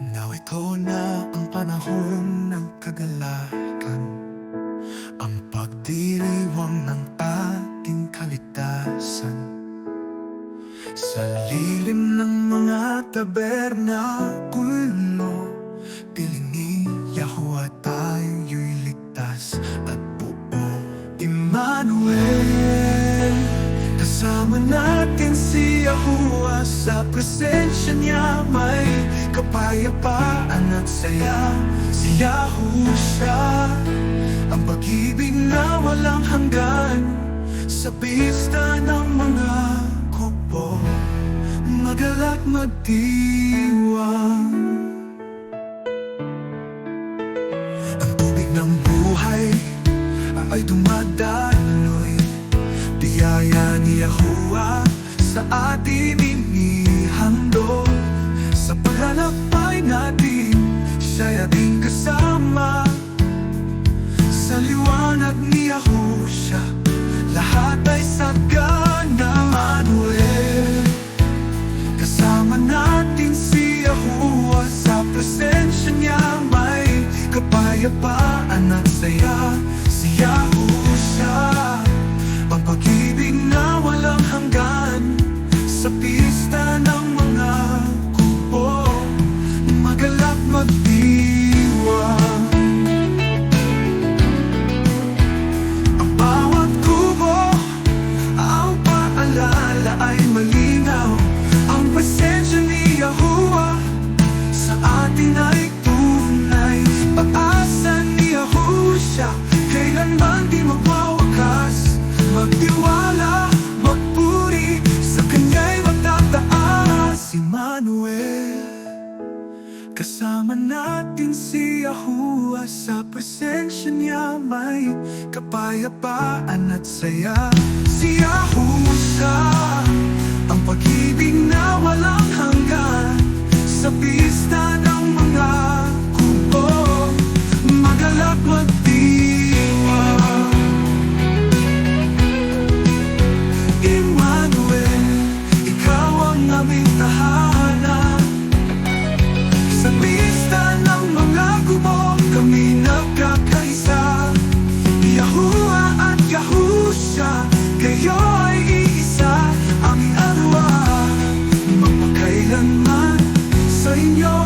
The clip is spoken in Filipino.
Now ito na ang panahon ng kagalakan, ang pagdiriwang ng ating kaligtasan. Sa lilim ng mga tabernakulo, piling ni Yahweh tayo'y ligtas at buo. Emmanuel, kasama natin si Yahweh. Sa presensya niya may kapayapaan at saya. Si Yahusha, ang pag-ibig na walang hanggan. Sa pista ng mga kupo, magalak magdiwang. Ang tubig ng buhay ay dumadaloy. Biyaya ni Yahweh sa atin inihandog. Sa paglalakbay natin, siya'y ating kasama. Sa liwanag ni Yahusha, lahat ay sagana. Emmanuel, kasama natin si Yahweh. Sa presensya niya may kapayapaan at saya. Si Yahusha, ang pag-ibig na walang hanggan. Sa pista ng mga kubo, magalak magdiwang. Ang bawat kubo, ang paalala ay malinaw. Ang presensya ni Yahweh sa atin ay tunay. Pag-asa ni Yahusha, kailanman di magwawakas. Magtiwala, magpuri, sa Kanya'y magtataas. Emmanuel, kasama natin si Yahweh. Sa presensya niya may kapayapaan at saya. Si Yahusha, ang pag-ibig na walang hanggan. Sa pista ng mga kubo, magalak magdiwang. Emmanuel, ikaw ang aming tahanan. Sa pista ng mga kubo, kami nagkakaisa. Yahweh at Yahusha, kayo ay iisa. Aming alwa, magpakailanman sa inyo